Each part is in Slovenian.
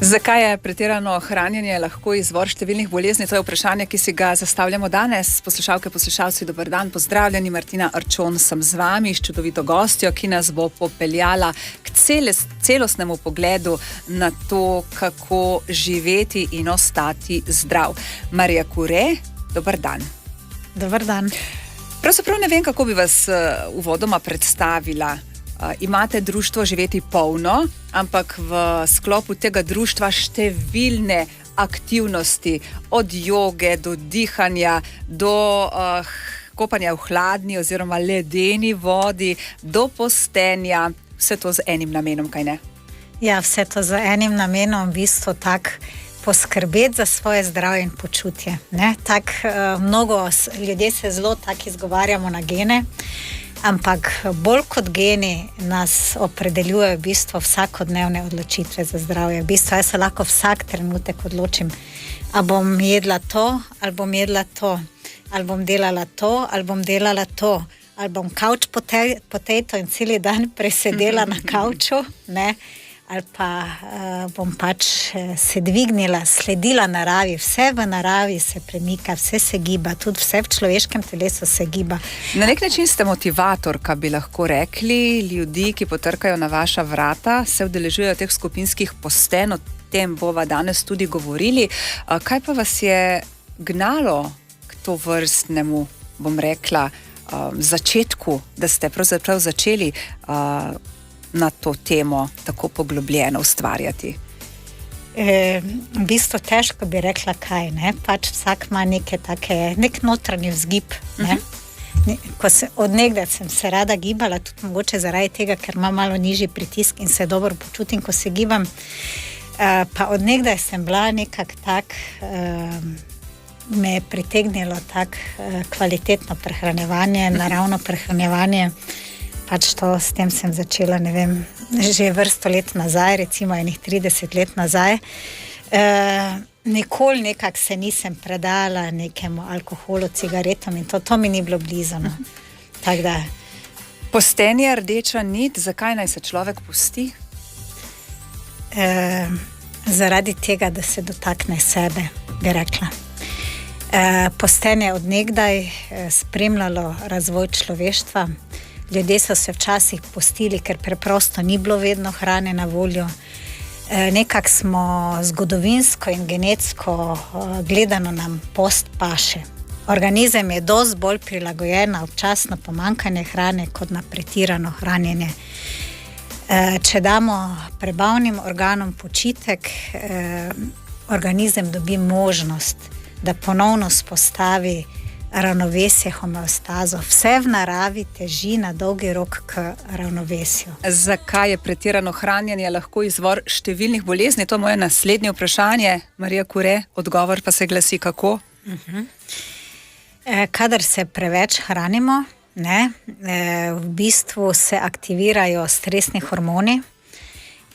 Zakaj je pretirano hranjenje lahko izvor številnih bolezni? To je vprašanje, ki si ga zastavljamo danes. Poslušalke, poslušalci, dober dan, pozdravljeni. Martina Arčon sem z vami, s čudovito gostjo, ki nas bo popeljala k celostnemu pogledu na to, kako živeti in ostati zdrav. Marija Kure, dober dan. Dober dan. Pravzaprav ne vem, kako bi vas uvodoma predstavila. Imate društvo Živeti polno, ampak v sklopu tega društva številne aktivnosti, od joge do dihanja, do kopanja v hladni oziroma ledeni vodi, do postenja, vse to z enim namenom, kaj ne? Ja, vse to z enim namenom, v bistvu tak poskrbeti za svoje zdravje in počutje. Mnogo ljudje se zelo tako izgovarjamo na gene, ampak bolj kot geni nas opredeljujejo v bistvu vsakodnevne odločitve za zdravje. V bistvu jaz se lahko vsak trenutek odločim, ali bom jedla to, ali bom jedla to, ali bom delala to, ali bom delala to, ali bom couch potato in celi dan presedela na couchu, ali pa bom pač se dvignila, sledila naravi, vse v naravi se premika, vse se giba, tudi vse v človeškem telesu se giba. Na nek način ste motivatorka, bi lahko rekli, ljudi, ki potrkajo na vaša vrata, se udeležujejo teh skupinskih posten, o tem bova danes tudi govorili. Kaj pa vas je gnalo k to vrstnemu, bom rekla, začetku, da ste pravzaprav začeli na to temo tako poglobljeno ustvarjati? V bistvu težko bi rekla kaj, pač vsak ima nek notranji vzgib, Od nekdaj sem se rada gibala, tudi mogoče zaradi tega, ker imam malo nižji pritisk in se dobro počutim, ko se gibam. Pa od nekdaj sem bila nekako tak, me je pritegnilo tak kvalitetno prehranjevanje, naravno prehranjevanje. Pač to, s tem sem začela, ne vem, že vrsto let nazaj, recimo enih 30 let nazaj. Nikoli nekako se nisem predala nekemu alkoholu, cigaretom in to mi ni bilo blizu. Tako da. Postenje, rdeča nit, zakaj naj se človek pusti? Zaradi tega, da se dotakne sebe, bi rekla. Postenje od nekdaj spremljalo razvoj človeštva. Ljudje so se včasih postili, ker preprosto ni bilo vedno hrane na voljo. Nekako smo zgodovinsko in genetsko gledano nam post paše. Organizem je dosti bolj prilagojen na občasno pomanjkanje hrane kot na pretirano hranjenje. Če damo prebavnim organom počitek, organizem dobi možnost, da ponovno vzpostavi ravnovesje, homeostazo. Vse v naravi teži na dolgi rok k ravnovesju. Zakaj je pretirano hranjenje lahko izvor številnih bolezni? To je moje naslednje vprašanje. Marija Kure, odgovor pa se glasi kako? Kadar se preveč hranimo, v bistvu se aktivirajo stresni hormoni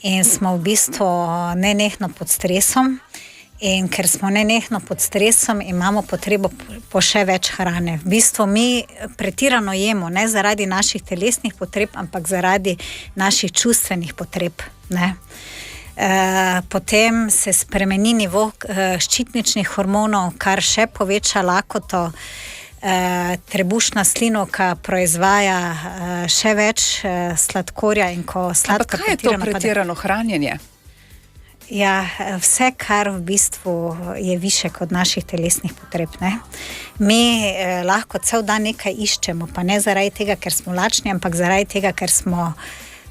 in smo v bistvu nenehno pod stresom. In ker smo nenehno pod stresom, imamo potrebo po še več hrane. V bistvu mi pretirano jemo, ne zaradi naših telesnih potreb, ampak zaradi naših čustvenih potreb. Potem se spremeni nivo ščitničnih hormonov, kar še poveča lakoto. Trebušna slinavka proizvaja še več sladkorja in ko sladkor pretirano. Ampak kaj je to pretirano hranjenje? Ja, vse, kar v bistvu je više od naših telesnih potreb. Mi lahko cel dan nekaj iščemo, pa ne zaradi tega, ker smo lačni, ampak zaradi tega, ker smo,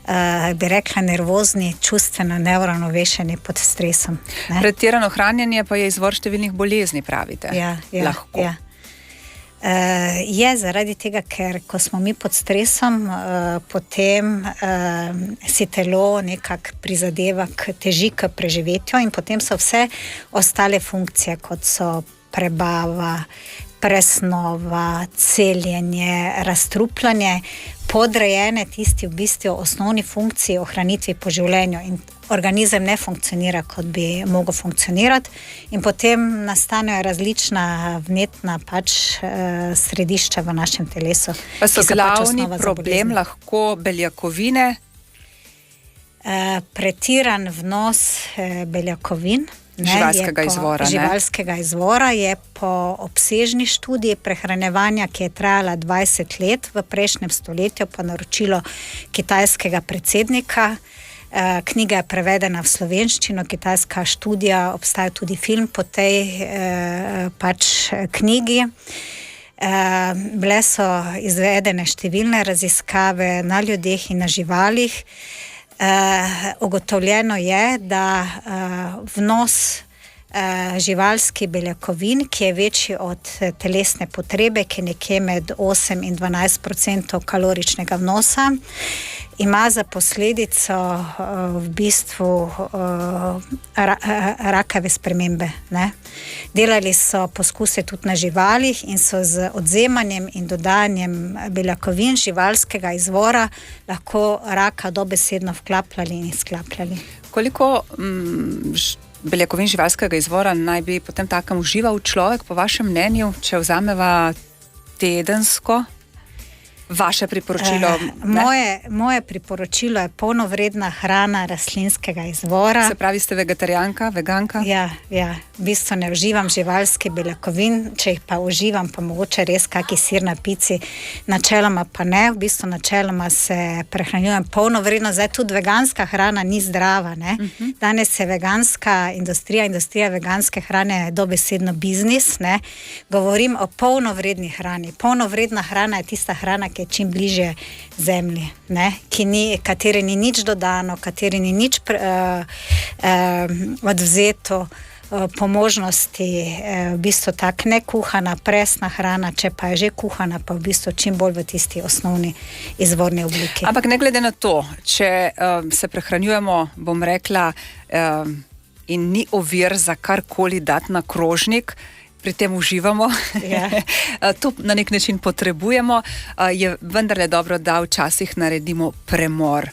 bi rekla, nervozni, čustveno neuravnovešeni pod stresom. Pretirano hranjenje pa je izvor številnih bolezni, pravite? Ja, lahko. Ja. Je zaradi tega, ker ko smo mi pod stresom, potem si telo nekako prizadeva teži k preživetju in potem so vse ostale funkcije, kot so prebava, presnova, celjenje, razstrupljanje, podrejene tisti v bistvu osnovni funkciji ohranitvi po življenju in organizem ne funkcionira, kot bi mogel funkcionirati in potem nastanejo različna vnetna središča v našem telesu. Pa so glavni problem lahko beljakovine? Pretiran vnos beljakovin, živalskega izvora je po obsežni študiji prehranjevanja, ki je trajala 20 let v prejšnjem stoletju, po naročilu kitajskega predsednika. Knjiga je prevedena v slovenščino, kitajska študija, obstaja tudi film po tej knjigi. Bile so izvedene številne raziskave na ljudeh in na živalih. Ugotovljeno je, da vnos živalskih beljakovin, ki je večji od telesne potrebe, ki je nekje med 8 in 12% kaloričnega vnosa, ima za posledico v bistvu rakave spremembe. Ne? Delali so poskuse tudi na živalih in so z odvzemanjem in dodajanjem beljakovin živalskega izvora lahko raka dobesedno vklapljali in izklapljali. Koliko beljakovin živalskega izvora naj bi potem takem užival človek, po vašem mnenju, če vzameva tedensko? Vaše priporočilo? Moje priporočilo je polnovredna hrana rastlinskega izvora. Se pravi, ste vegetarijanka, veganka? Ja, v bistvu ne uživam živalskih beljakovin, če jih pa uživam, pa mogoče res kaki sir na pici, načeloma pa ne, v bistvu načeloma se prehranjujem polnovredno, zdaj tudi veganska hrana ni zdrava, ne? Danes je veganska industrija veganske hrane je dobesedno biznis, ne? Govorim o polnovredni hrani. Polnovredna hrana je tista hrana, ki je čim bližje zemlji, ne? Kateri ni nič dodano, kateri ni nič odvzeto, po možnosti v bistvu tak nekuhana, presna hrana, če pa je že kuhana, pa v bistvu čim bolj v tisti osnovni izvorni obliki. Ampak ne glede na to, če se prehranjujemo, bom rekla, in ni ovir za karkoli dati na krožnik, pri tem uživamo, to na nek način potrebujemo, je vendarle dobro, da včasih naredimo premor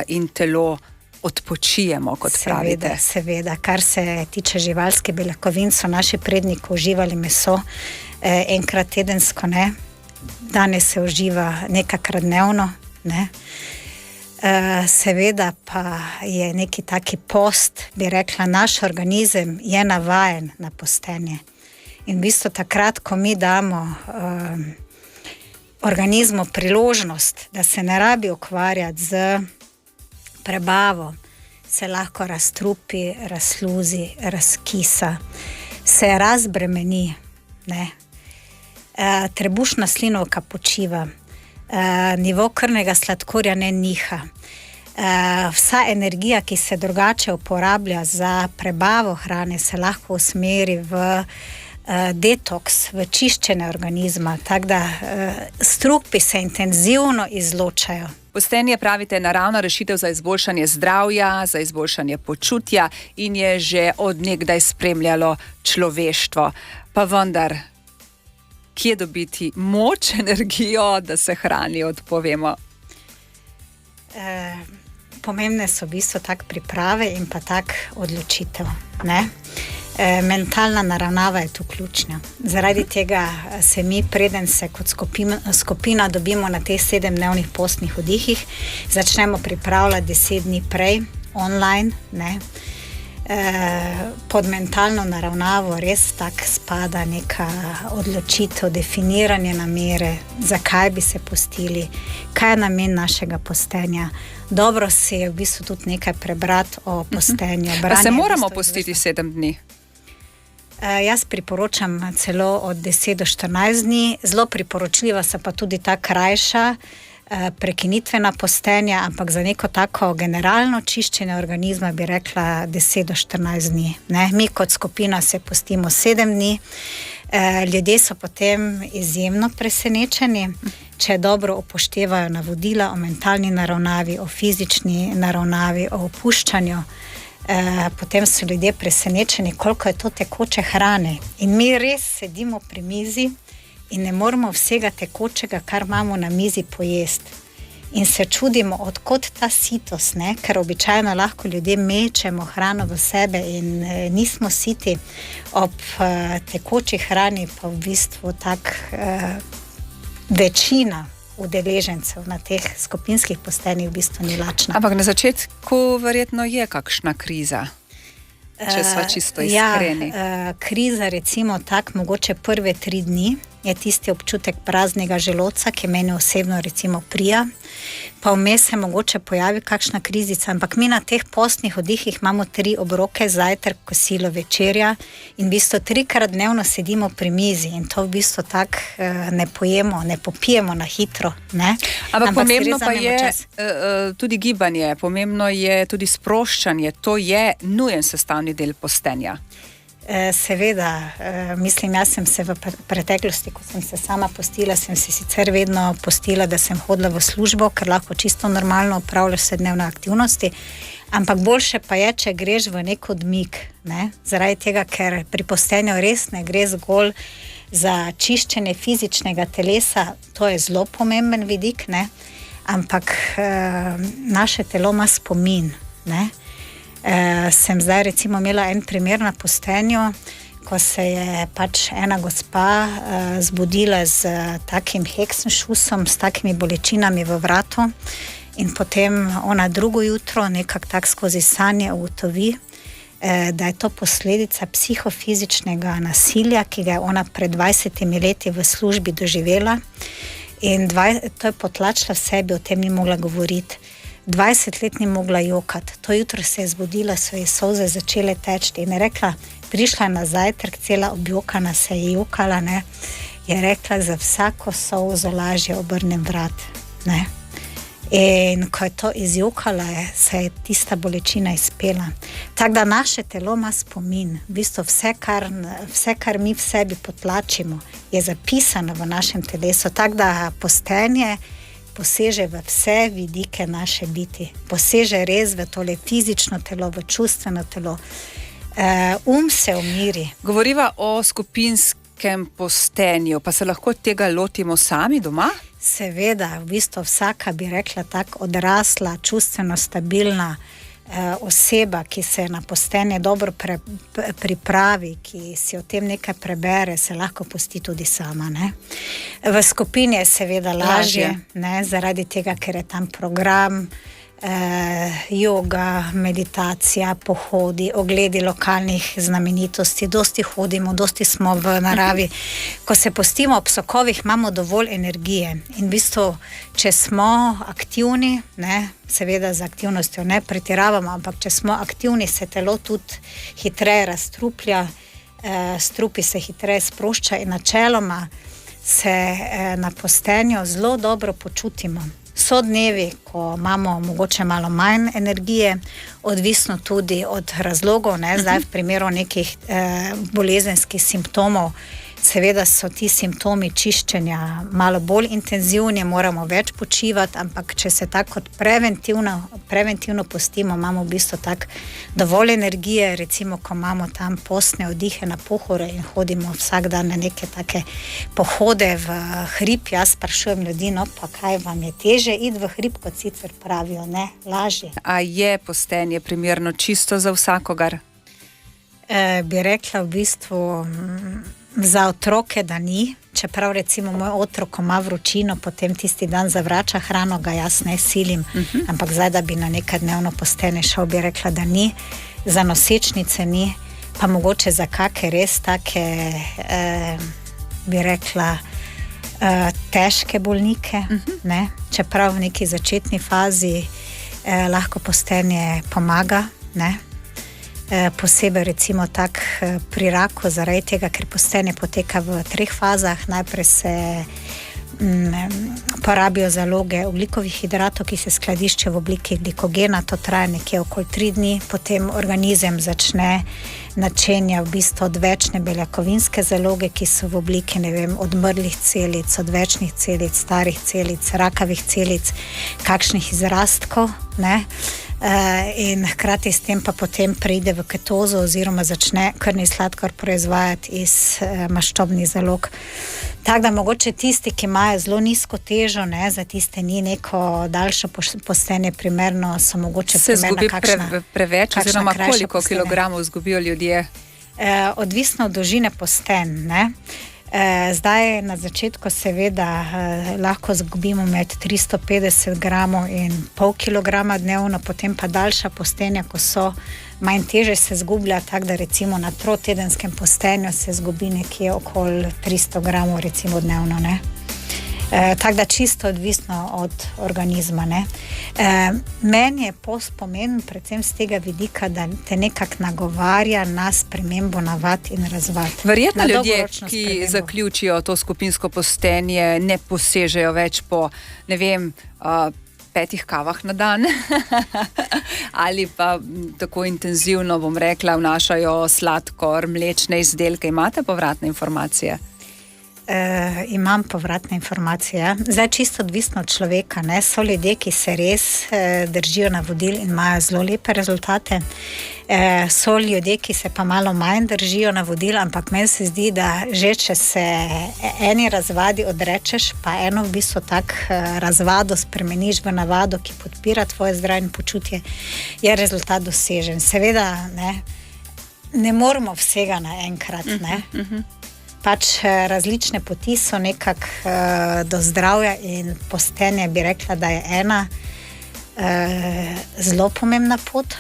in telo odpočijemo, kot pravite. Seveda, kar se tiče živalskih beljakovin, so naši predniki uživali meso enkrat tedensko, ne? Danes se uživa nekajkrat dnevno, ne? Seveda pa je neki taki post, bi rekla, naš organizem je navajen na postenje. In v bistvu takrat, ko mi damo organizmu priložnost, da se ne rabi ukvarjati z prebavo, se lahko razstrupi, razsluzi, razkisa, se razbremeni, ne? Trebušna slinovka počiva, nivo krvnega sladkorja ne niha. Vsa energija, ki se drugače uporablja za prebavo hrane, se lahko usmeri v detoks, v čiščenje organizma, tako da strupi se intenzivno izločajo. Postenje, pravite, naravna rešitev za izboljšanje zdravja, za izboljšanje počutja in je že od nekdaj spremljalo človeštvo. Pa vendar, kje dobiti moč, energijo, da se hrani odpovemo? Pomembne so v bistvu tak priprave in pa tak odločitev, ne? Mentalna naravnava je tu ključna. Zaradi tega se mi, preden se kot skupina dobimo na teh 7-dnevnih postnih oddihih, začnemo pripravljati 10 dni prej, online, ne? Pod mentalno naravnavo res tak spada neka odločitev, definiranje namere, zakaj bi se postili, kaj je namen našega postenja. Dobro se je v bistvu tudi nekaj prebrati o postenju. Pa se moramo postiti 7 dni? Jaz priporočam celo od 10 do 14 dni, zelo priporočljiva so pa tudi ta krajša prekinitvena postenja, ampak za neko tako generalno čiščenje organizma bi rekla 10 do 14 dni. Ne? Mi kot skupina se postimo 7 dni, ljudje so potem izjemno presenečeni, če dobro upoštevajo navodila o mentalni naravnavi, o fizični naravnavi, o opuščanju. Potem so ljudje presenečeni, koliko je to tekoče hrane. In mi res sedimo pri mizi in ne moramo vsega tekočega, kar imamo na mizi, pojesti. In se čudimo, odkot ta sitost, ne? Ker običajno lahko ljudje mečemo hrano v sebe in nismo siti. Ob tekoči hrani pa v bistvu večina udeležencev na teh skupinskih postenjih v bistvu ni lačna. Ampak na začetku verjetno je kakšna kriza, če sva čisto iskreni. Ja, kriza recimo tako mogoče prve 3 dni je tisti občutek praznega želodca, ki meni osebno recimo prija, pa vmes se mogoče pojavi kakšna krizica, ampak mi na teh postnih oddihih imamo 3 obroke, zajtrk, kosilo, večerja in v bistvu 3-krat dnevno sedimo pri mizi in to v bistvu tako ne pojemo, ne popijemo na hitro. Ne? Ampak pomembno pa je tudi gibanje, pomembno je tudi sproščanje, to je nujen sestavni del postenja. Seveda, mislim, jaz sem se v preteklosti, ko sem se sama postila, sem se sicer vedno postila, da sem hodila v službo, ker lahko čisto normalno opravljaš vsednevne aktivnosti, ampak boljše pa je, če greš v nek odmik, ne? Zaradi tega, ker pri postenju res ne gre zgolj za čiščenje fizičnega telesa, to je zelo pomemben vidik, ne? Ampak naše telo ima spomin, ne? Sem zdaj recimo imela en primer na postenju, ko se je pač ena gospa zbudila z takim heksenšusom, s takimi bolečinami v vratu in potem ona drugo jutro nekako tak skozi sanje ugotovi, da je to posledica psihofizičnega nasilja, ki ga je ona pred 20 leti v službi doživela in to je potlačila v sebi, o tem ni mogla govoriti. 20 let ni mogla jokati. To jutro se je zbudila, so ji solze začele teči in je rekla, prišla je na zajtrk, cela objokana, se je jokala, ne, je rekla, za vsako solzo lažje obrnem vrat, ne. In ko je to izjokala, se je tista bolečina izpela. Tako da naše telo ima spomin. V bistvu vse, kar mi v sebi potlačimo, je zapisano v našem telesu. Tako da postenje poseže v vse vidike naše biti. Poseže res v tole fizično telo, v čustveno telo. Se umiri. Govoriva o skupinskem postenju, pa se lahko tega lotimo sami doma? Seveda, v bistvu vsaka bi rekla tako odrasla, čustveno stabilna oseba, ki se na postenje dobro pripravi, ki si o tem nekaj prebere, se lahko posti tudi sama. Ne? V skupini je seveda lažje, ne? Zaradi tega, ker je tam program, joga, meditacija, pohodi, ogledi lokalnih znamenitosti, dosti hodimo, dosti smo v naravi. Ko se postimo ob sokovih, imamo dovolj energije in v bistvu, če smo aktivni, ne, seveda z aktivnostjo ne pretiravamo, ampak če smo aktivni, se telo tudi hitreje razstruplja, strupi se hitreje sprošča in načeloma se na postenju zelo dobro počutimo. So dnevi, ko imamo mogoče malo manj energije, odvisno tudi od razlogov, ne? Zdaj v primeru nekih bolezenskih simptomov, seveda so ti simptomi čiščenja malo bolj intenzivni, moramo več počivati, ampak če se tako kot preventivno postimo, imamo v bistvu tako dovolj energije, recimo, ko imamo tam postne oddihe na Pohore in hodimo vsak dan na neke take pohode v hrib. Jaz sprašujem ljudi, no pa kaj vam je teže iti v hrib, kot sicer pravijo, ne, lažje. A je postenje primerno čisto za vsakogar? Bi rekla v bistvu za otroke, da ni, čeprav recimo moj otrok, ko ima vročino, potem tisti dan zavrača hrano, ga jaz ne silim, ampak zdaj, da bi na nekaj dnevno postenje šel, bi rekla, da ni. Za nosečnice ni, pa mogoče za kake res take, bi rekla, težke bolnike, ne? Čeprav v neki začetni fazi lahko postenje pomaga, ne? Posebej recimo tak pri raku, zaradi tega, ker postenje poteka v 3 fazah. Najprej se porabijo zaloge ogljikovih hidratov, ki se skladiščijo v obliki glikogena, to traja nekje okoli 3 dni, potem organizem začne načenja v bistvu odvečne beljakovinske zaloge, ki so v obliki, ne vem, odmrlih celic, odvečnih celic, starih celic, rakavih celic, kakšnih izrastkov, ne? In hkrati s tem pa potem pride v ketozo oziroma začne krvni sladkor proizvajati iz maščobnih zalog. Tako da mogoče tisti, ki imajo zelo nizko težo, ne, za tiste ni neko daljšo postenje primerno, so mogoče primerna kakšna. Se zgubi preveč oziroma koliko kilogramov zgubijo ljudje? Odvisno od dolžine posten, ne. Zdaj na začetku seveda lahko zgubimo med 350 gramov in pol kilograma dnevno, potem pa daljša postenja, ko so manj teže se zgublja, tako da recimo na trotedenskem postenju se zgubi nekje okoli 300 gramov recimo dnevno, ne. Tako da čisto odvisno od organizma, ne. Meni je post pomemben predvsem z tega vidika, da te nekako nagovarja na spremembo navad in razvad. Verjetno ljudje, ki zaključijo to skupinsko postenje, ne posežejo več po, ne vem, 5 kavah na dan ali pa tako intenzivno, bom rekla, vnašajo sladkor, mlečne izdelke. Imate povratne informacije? Imam povratne informacije, ja. Zdaj čisto odvisno od človeka, ne. So ljudje, ki se res držijo navodil in imajo zelo lepe rezultate. So ljudje, ki se pa malo manj držijo navodil, ampak meni se zdi, da že če se eni razvadi odrečeš, pa eno v bistvu tak razvado spremeniš v navado, ki podpira tvoje zdravje in počutje, je rezultat dosežen. Seveda, ne moramo vsega naenkrat, ne. Pač različne poti so nekako do zdravja in postenje bi rekla, da je ena zelo pomembna pot,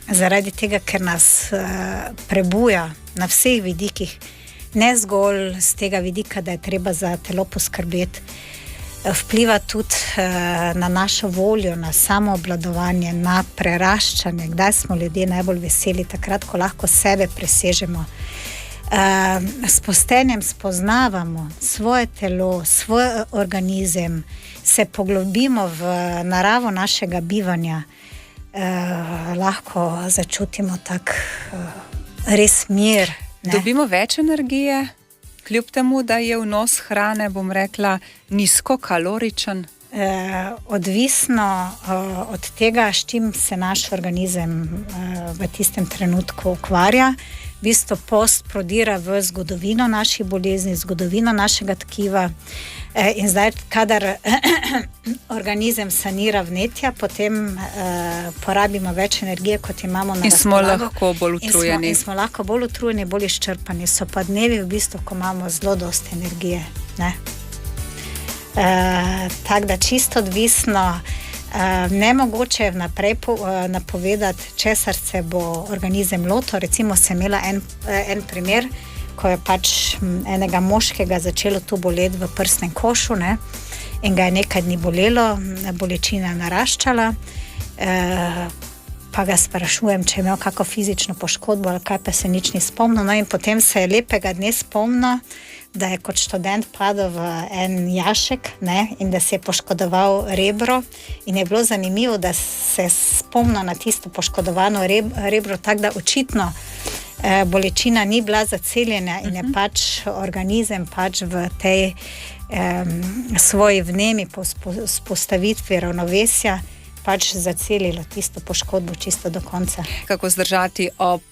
zaradi tega, ker nas prebuja na vseh vidikih, ne zgolj z tega vidika, da je treba za telo poskrbeti, vpliva tudi na našo voljo, na samoobvladovanje, na preraščanje, kdaj smo ljudje najbolj veseli, takrat, ko lahko sebe presežemo. S postenjem spoznavamo svoje telo, svoj organizem, se poglobimo v naravo našega bivanja, lahko začutimo tak res mir. Ne? Dobimo več energije, kljub temu, da je vnos hrane, bom rekla, nizkokaloričen? Odvisno od tega, s čim se naš organizem v tistem trenutku ukvarja. V bistvu post prodira v zgodovino naših bolezni, zgodovino našega tkiva in zdaj, kadar organizem sanira vnetja, potem porabimo več energije, kot imamo na razpolago. In smo lahko bolj utrujeni. In smo lahko bolj utrujeni, bolj izčrpani. So pa dnevi v bistvu, ko imamo zelo dosti energije, ne. Tako da čisto odvisno, nemogoče vnaprej napovedati, česar se bo organizem lotil. Recimo sem imela en primer, ko je pač enega moškega začelo tu boleti v prsnem košu, ne, in ga je nekaj dni bolelo, bolečina naraščala, pa ga sprašujem, če je imel kako fizično poškodbo ali kaj, pa se nič ni spomnil. No in potem se je lepega dne spomnil, da je kot študent padel v en jašek, ne, in da se je poškodoval rebro in je bilo zanimivo, da se spomnil na tisto poškodovano rebro, tako da očitno bolečina ni bila zaceljena in je pač organizem pač v tej svoji vnemi vzpostavitvi ravnovesja pač zacelilo tisto poškodbo čisto do konca. Kako zdržati ob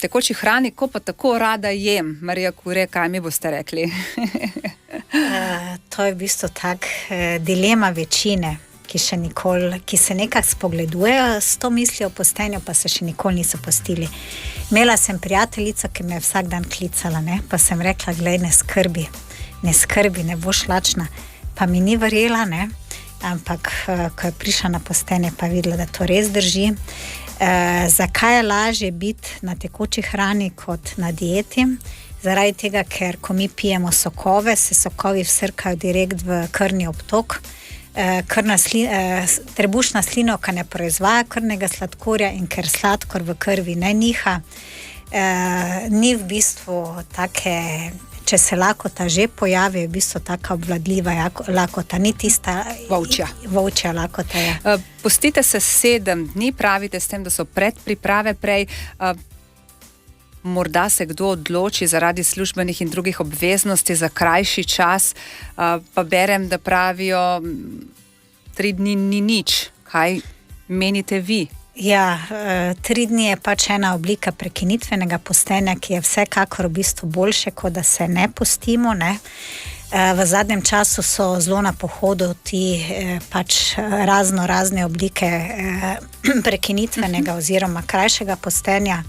tekoči hrani, ko pa tako rada jem? Marija Kure, kaj mi boste rekli? To je v bistvu tak dilema večine, ki se nekako spogledujejo s to mislijo o postenju, pa se še nikoli niso postili. Imela sem prijateljico, ki me je vsak dan klicala, ne? Pa sem rekla, glej, ne skrbi, ne boš lačna. Pa mi ni verjela, ne? Ampak ko je prišla na postenje, pa je videla, da to res drži. Zakaj je lažje biti na tekoči hrani kot na dieti? Zaradi tega, ker ko mi pijemo sokove, se sokovi vsrkajo direkt v krvni obtok. Trebušna slinavka ne proizvaja krvnega sladkorja in ker sladkor v krvi ne niha, ni v bistvu take... Če se lakota že pojavi, je v bistvu taka obvladljiva lakota, ni tista volčja lakota. Ja. Postite se 7 dni, pravite s tem, da so predpriprave prej. Morda se kdo odloči zaradi službenih in drugih obveznosti za krajši čas, pa berem, da pravijo 3 dni ni nič. Kaj menite vi? Ja, 3 dni je pač ena oblika prekinitvenega postenja, ki je vsekakor v bistvu boljše, kot da se ne postimo, ne. V zadnjem času so zelo na pohodu ti pač razne oblike prekinitvenega oziroma krajšega postenja.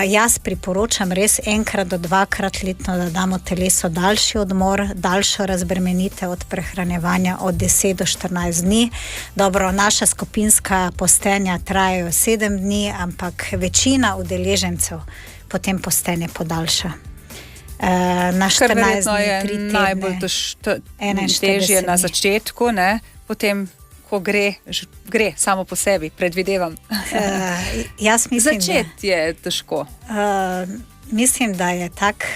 Jaz priporočam res 1 do 2 letno, da damo telesu daljši odmor, daljšo razbremenitev od prehranjevanja od 10 do 14 dni. Dobro, naša skupinska postenja trajajo 7 dni, ampak večina udeležencev potem postenje podaljša. Na 14 dni, 3 tedne, najbolj težje na začetku, ne? Potem ko gre samo po sebi, predvidevam. Jaz mislim, začeti je težko. Mislim, da je tak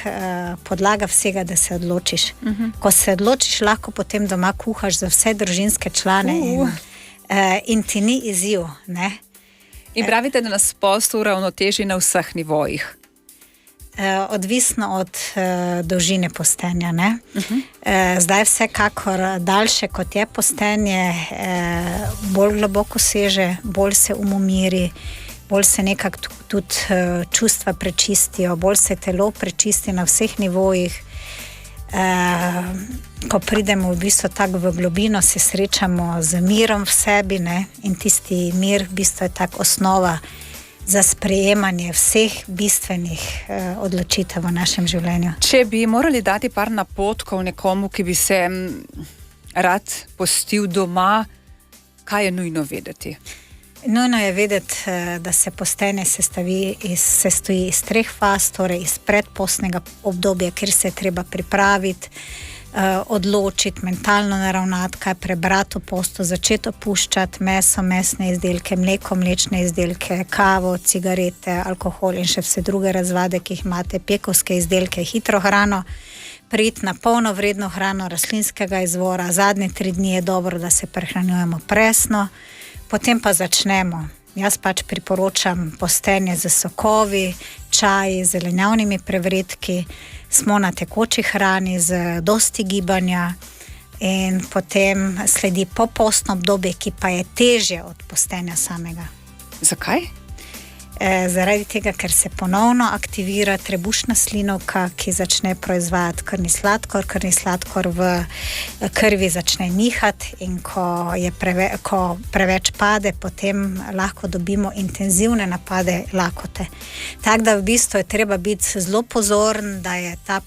podlaga vsega, da se odločiš. Ko se odločiš, lahko potem doma kuhaš za vse družinske člane in ti ni izziv. Ne? In pravite, da nas post uravnoteži na vseh nivojih. Odvisno od dolžine postenja. Ne? Zdaj vsekakor daljše kot je postenje, bolj globoko seže, bolj se umiri, bolj se nekako tudi čustva prečistijo, bolj se telo prečisti na vseh nivojih. Ko pridemo v bistvu tako v globino, se srečamo z mirom v sebi, ne? In tisti mir v bistvu je tak osnova za sprejemanje vseh bistvenih odločitev v našem življenju. Če bi morali dati par napotkov nekomu, ki bi se rad postil doma, kaj je nujno vedeti? Nujno je vedeti, da se postenje sestoji iz 3 faz, torej iz predpostnega obdobja, kjer se je treba pripraviti, odločiti, mentalno naravnati, kaj prebrati v postu, začeti opuščati meso, mesne izdelke, mleko, mlečne izdelke, kavo, cigarete, alkohol in še vse druge razvade, ki jih imate, pekovske izdelke, hitro hrano, priti na polnovredno hrano rastlinskega izvora. Zadnje 3 dni je dobro, da se prehranjujemo presno, potem pa začnemo. Jaz pač priporočam postenje z sokovi, čaji, zelenjavnimi prevredki, smo na tekoči hrani z dosti gibanja in potem sledi popostno obdobje, ki pa je težje od postenja samega. Zakaj? Zaradi tega, ker se ponovno aktivira trebušna slinavka, ki začne proizvajati krvni sladkor v krvi začne nihati in ko preveč pade, potem lahko dobimo intenzivne napade lakote. Tako da v bistvu je treba biti zelo pozoren, da je ta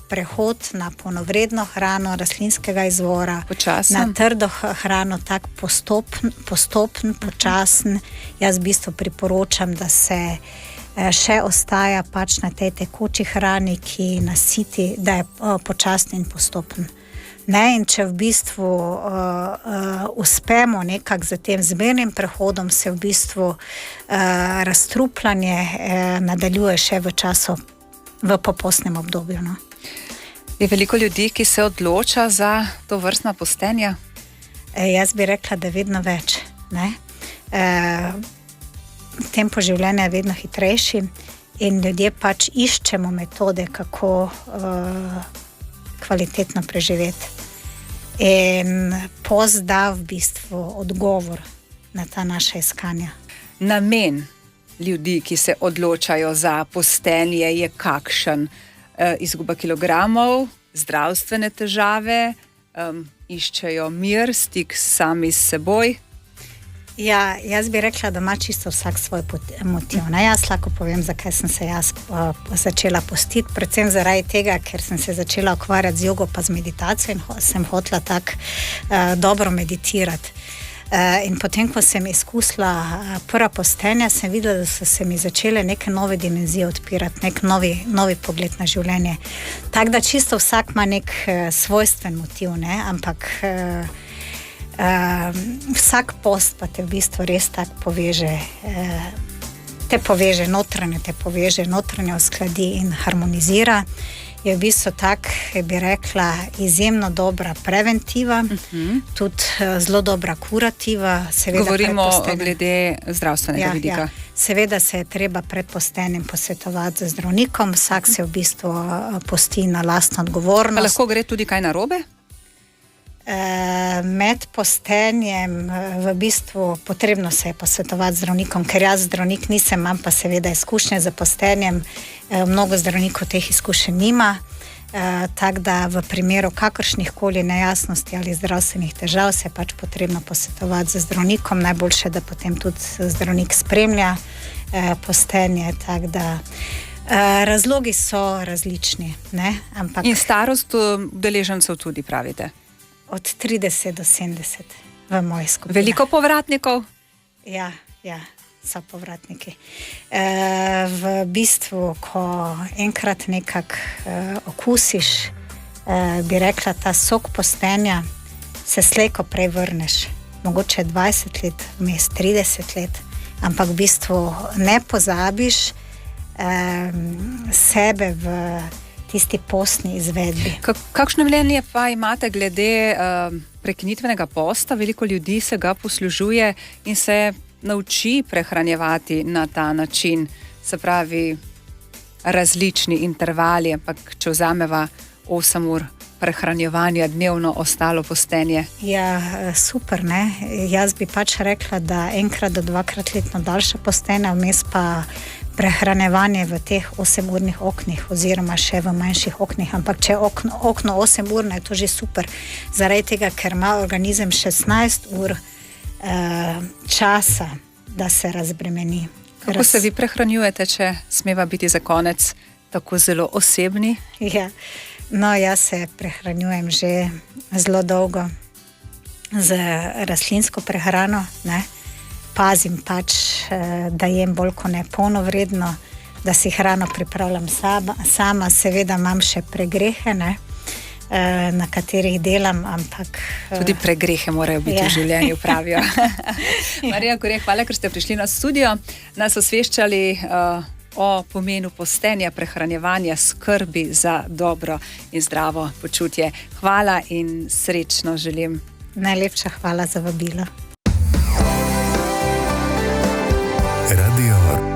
prehod na polnovredno hrano rastlinskega izvora, počasen, na trdo hrano, tak postopen, počasen. Jaz v bistvu priporočam, da se še ostaja pač na tej tekoči hrani, ki nasiti, da je počasen in postopen. Ne, in če v bistvu uspemo nekako za tem zmernim prehodom, se v bistvu razstrupljanje nadaljuje še v času, v popostnem obdobju. No. Je veliko ljudi, ki se odloča za to vrstna postenja? Jaz bi rekla, da vedno več. Ne? Tempo življenja je vedno hitrejši in ljudje pač iščemo metode, kako kvalitetno preživeti. In post da v bistvu odgovor na ta naša iskanja. Namen ljudi, ki se odločajo za postenje, je kakšen? Izguba kilogramov, zdravstvene težave, iščejo mir, stik sami s seboj? Ja, jaz bi rekla, da ima čisto vsak svoj motiv. Jaz lahko povem, zakaj sem se jaz začela postiti, predvsem zaradi tega, ker sem se začela ukvarjati z jogo pa z meditacijo in sem hotela tako dobro meditirati. In potem, ko sem izkusila prva postenja, sem videla, da so se mi začele neke nove dimenzije odpirati, nek novi pogled na življenje. Tako da čisto vsak ima nek svojstven motiv, ne? Ampak vsak post pa te v bistvu res tako poveže, te poveže notranje uskladi in harmonizira. Je v bistvu tak, bi rekla, izjemno dobra preventiva, tudi zelo dobra kurativa. Govorimo glede zdravstvenega vidika. Seveda se je treba pred postenjem posvetovati z zdravnikom, vsak se v bistvu posti na lastno odgovornost. Pa lahko gre tudi kaj narobe? Med postenjem v bistvu potrebno se je posvetovati z zdravnikom, ker jaz zdravnik nisem, imam pa seveda izkušnje za postenjem. Mnogo zdravnikov teh izkušenj nima, tako da v primeru kakršnih koli nejasnosti ali zdravstvenih težav se je pač potrebno posvetovati z zdravnikom. Najboljše, da potem tudi zdravnik spremlja postenje. Tako da razlogi so različni. Ne? Ampak In starost udeležencev tudi pravite? Od 30 do 70 v moji skupini. Veliko povratnikov? Ja, so povratniki. V bistvu, ko enkrat nekako okusiš, bi rekla, ta sok postenja, se slejko prej vrneš. Mogoče 20 let, vmes 30 let, ampak v bistvu ne pozabiš sebe v tisti postni izvedbi. Kakšno mnenje pa imate glede prekinitvenega posta? Veliko ljudi se ga poslužuje in se nauči prehranjevati na ta način, se pravi različni intervali, ampak če vzameva 8 ur prehranjevanja dnevno, ostalo postenje. Ja, super, ne? Jaz bi pač rekla, da 1 do 2 letno daljša postenja, vmes pa prehranjevanje v teh 8-urnih oknih oziroma še v manjših oknih, ampak če je okno 8 ur, je to že super, zaradi tega, ker ima organizem 16 ur časa, da se razbremeni. Kako se vi prehranjujete, če smeva biti za konec tako zelo osebni? Ja, no, jaz se prehranjujem že zelo dolgo z rastlinsko prehrano, ne. Pazim pač, da jem bolj kot ne polnovredno, da si hrano pripravljam sama, seveda imam še pregrehe, ne, na katerih delam, ampak... Tudi pregrehe morajo biti v življenju, pravijo. Marija Korej, hvala, ker ste prišli na studio, nas osveščali o pomenu postenja, prehranjevanja, skrbi za dobro in zdravo počutje. Hvala in srečno želim. Najlepša hvala za vabilo. Radio